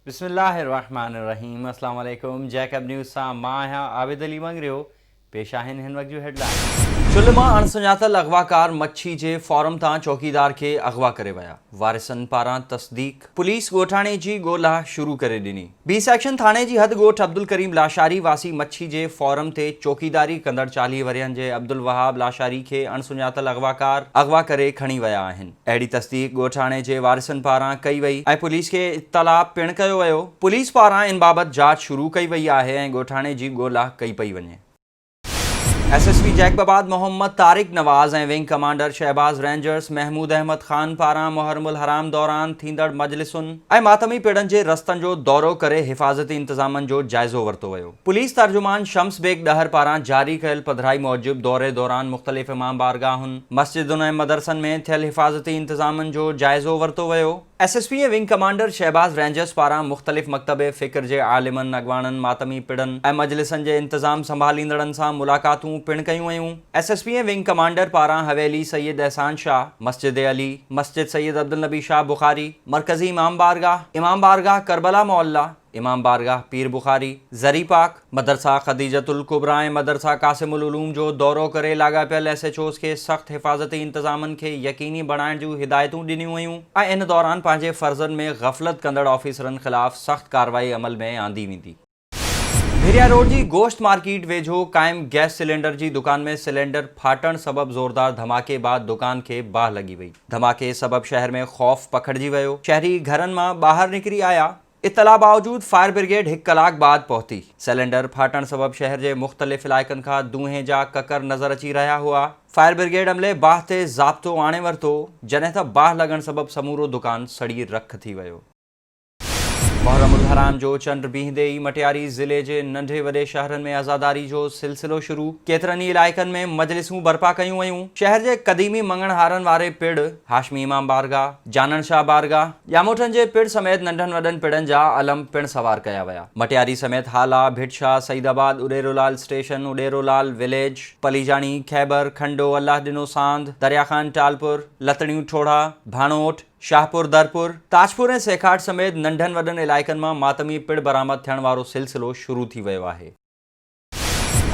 बिस्मिल्लाहिर्रहमानिर्रहीम। अस्सलाम वालेकुम। जैकब न्यूज़ सां मां आहियां आबिद अली मंगरियो। पेश आहिनि हिन वक़्त जूं हेडलाइन। चुल्ह मां अणसुञातल अगवाकार मच्छी जे फॉरम तां चौकीदार खे अगवा करे विया। वारिसनि पारां तस्दीक। पुलिस ॻोठाणे जी ॻोल्हा शुरू करे ॾिनी। बी सेक्शन थाणे जी हद ॻोठ अब्दुल करीम लाशारी वासी मच्छी जे फॉरम ते चौकीदारी कंदड़ 40 वरियनि जे अब्दुल वहाब लाशारी खे अणसुञातल अगवाकार अगवा करे खणी विया आहिनि। अहिड़ी तस्दीक ॻोठाणे जे वारिसनि पारां कई वई ऐं पुलिस खे इत्तला पिणु कयो वियो। पुलिस पारां इन बाबति जांच शुरू कई वई आहे ऐं ॻोठाणे जी ॻोल्हा कई पई वञे। SSP जैकबाबाद मोहम्मद तारिक नवाज़ ऐं wing commander Shahbaz rangers Mahmood Ahmed Khan पारां मुहर्रमुल हराम दौरान थींदड़ मजलिसुनि ऐं मातमी पिड़नि जे रस्तनि जो दौरो करे हिफ़ाज़ती इंतज़ामनि जो जाइज़ो वरितो वियो। पुलिस तर्जुमान शम्स बेग ॾहर पारां जारी कयल पधिराई मूजिबि दौरे दौरान मुख़्तलिफ़ इमाम बारगाहुनि, मस्जिदुनि ऐं मदरसनि में थियल हिफ़ाज़ती इंतज़ामनि जो जाइज़ो वरितो वियो। SSP ऐं विंग कमांडर शहबाज रेंजर्स पारां मुख़्तलिफ़ मकतब फ़िक्र जे आलिमनि, अॻवाननि, मातमी पिड़नि ऐं मजलिसनि जे इंतज़ाम संभालींदड़नि सां मुलाक़ातूं पिणु कयूं वयूं। SSP ऐं विंग कमांडर पारां हवेली सैयद एहसान शाह, मस्जिद अली, मस्जिद सैयद अब्दुल नबी शाह बुखारी, मरकज़ी इमाम बारगाह करबला मोहल्ला, इमाम बारगाह पीर बुखारी, ज़री पाक, मदरसा ख़दीजतुल कुबरा ऐं मदरसा कासिमुल उलूम जो दौरो करे लाॻापियल SHOs खे सख़्त हिफ़ाज़ती इंतज़ामनि खे यकीनी बणाइण जूं हिदायतूं ॾिनियूं वयूं ऐं इन दौरान पंहिंजे फ़र्ज़नि में ग़फ़लत कंदड़ ऑफ़िसरनि ख़िलाफ़ सख़्त कार्रवाई अमल में आंदी वेंदी। भिरिया रोड जी गोश्त मार्केट वेझो क़ाइम गैस सिलेंडर जी दुकान में सिलेंडर फाटण सबबि ज़ोरदार धमाके बाद दुकान खे बाहि लॻी वई। धमाके सबबि शहर में ख़ौफ़ पखिड़िजी वियो। शहरी घरनि मां ॿाहिरि निकिरी आया। इत्तला बावजूद फायर ब्रिगेड 1 कलाक बाद पहुती। सिलेंडर फाटण सबबि शहर जे मुख़्तलिफ़ इलाइक़नि खां धुएं जा ककर नज़र अची रहिया हुआ। फायर ब्रिगेड अमले बाहि ते ज़ाब्तो आणे वरितो, जॾहिं त बाहि लॻण सबबि समूरो दुकान सड़ी रख थी वियो। मुहर्रमुल हराम जो चंड बीहंदे ई मटियारी ज़िले जे नंढे वॾे शहरनि में अज़ादारी जो सिलसिलो शुरू। केतिरनि ई इलाइक़नि में मजलिसूं बर्पा कयूं वयूं। शहर जे क़दीमी मंगणहारनि वारे पिड़, हाशमी इमाम बारगाह, जानन शाह बारगाह, ॼामोठनि जे पिड़ समेत नंढनि वॾनि पिड़नि जा अलम पिणु सवार कया विया। मटियारी समेत हाला, भिटशाह, सईदाबाद, उॾेरोलाल स्टेशन, उॾेरोलाल विलेज, पलीजाणी, खैबर, खंडो, अल्लाह ॾिनो सांध, दरियाखान टालपुर, लतड़ियूं ठोड़ा, भाणोट, शाहपुर दरपुर, ताजपुर ऐं सेखाट समेत नंढनि वॾनि इलाइक़नि मां मातमी पिड़ बरामद थियण वारो सिलसिलो शुरू थी वियो आहे।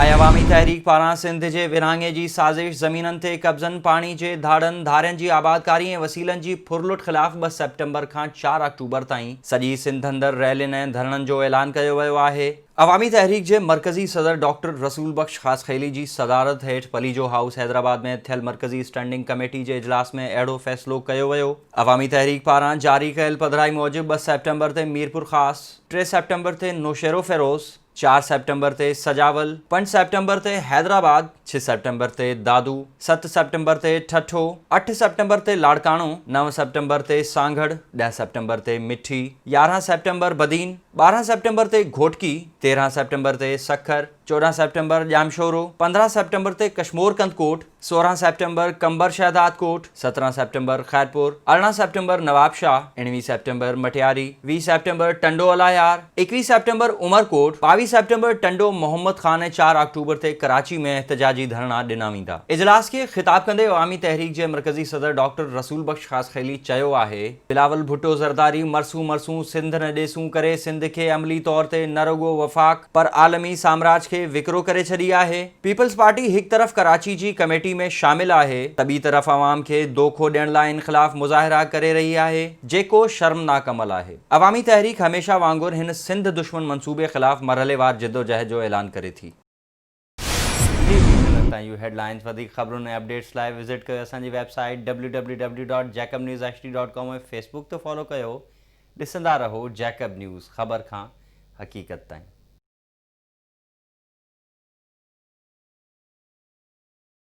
ऐं अवामी तहरीक पारां सिंध जे विरहाङे जी साज़िश, ज़मीननि ते कब्ज़नि, पाणी जे धाड़नि, धारियुनि जी आबादकारी ऐं वसीलनि जी फुरलुट ख़िलाफ़ 2 सेप्टेंबर खां 4 अक्टूबर ताईं सॼी सिंध अंदरि रैलियुनि ऐं धरणनि जो ऐलान कयो वियो आहे। अवामी तहरीक जे मरकज़ी सदर डॉक्टर रसूल बख्श ख़ासख़ैली जी सदारत हेठि पलीजो हाउस हैदराबाद में थियल मरकज़ी स्टैंडिंग कमेटी जे इजलास में अहिड़ो फ़ैसिलो कयो वियो। अवामी तहरीक पारां जारी कयल पधिराई मूजिबि 2 सेप्टेंबर ते मीरपुर ख़ास, 3 सेप्टेंबर ते नौशेरो फ़िरोज़, 4 सेप्टेंबर ते सजावल, 5 सेप्टेंबर ते हैदराबाद, 6 सेप्टेंबर ते दादू, 7 सेप्टेंबर ते ठठो, 8 सेप्टेंबर ते लाड़काणो, 9 सेप्टेंबर ते सांगड़, 10 सेप्टेंबर ते मिठी, 11 सेप्टेंबर बदीन, 12 सेप्टेंबर ते घोटकी, 13 सेप्टेंबर ते सखर, 14 सेप्टेंबर ॼामशोरो, 15 सेप्टेंबर ते Kashmore Kandhkot, 16 September Qambar Shahdad Kot, 17 September Khairpur, 18 September Nawabshah, 19 September Matiari, 20 September Tando Allahyar, 21 September Umerkot, 22 September Tando Muhammad Khan ऐं 4 अक्टूबर ते कराची में एहतजाजी धरणा ॾिना वेंदा। इजलास खे ख़िताब कंदे अवामी तहरीक जे मरकज़ी सदर डॉक्टर रसूल बख्श ख़ासख़ैली चयो आहे, बिलावल भुट्टो ज़रदारी मरसूं सिंध न ॾेसूं करे सिंध खे अमली तौर ते न रुगो वफ़ाक़ पर आलमी साम्राज खे विकिरो करे छॾी आहे। पीपल्स पार्टी हिकु तरफ़ कराची जी कमेटी में शामिल आहे त ॿी तरफ़ अवाम खे दोखो ॾियण लाइ इन ख़िलाफ़ मुज़ाहिरा करे रही आहे, जेको शर्मनाक अमल आहे। अवामी तहरीक हमेशा वांगुरु हिन सिंध दुश्मन मंसूबे ख़िलाफ़ मरहलेवार जिदोजहद जो ऐलान करे थी। हेडलाइंस वधीक ख़बरुनि ऐं अपडेट्स लाइ विज़िट कयो असांजी वेबसाइट www.jacobnewsht.com ऐं फेसबुक ते फॉलो कयो। ॾिसंदा रहो जैकब न्यूज़, ख़बर खां हक़ीक़त ताईं।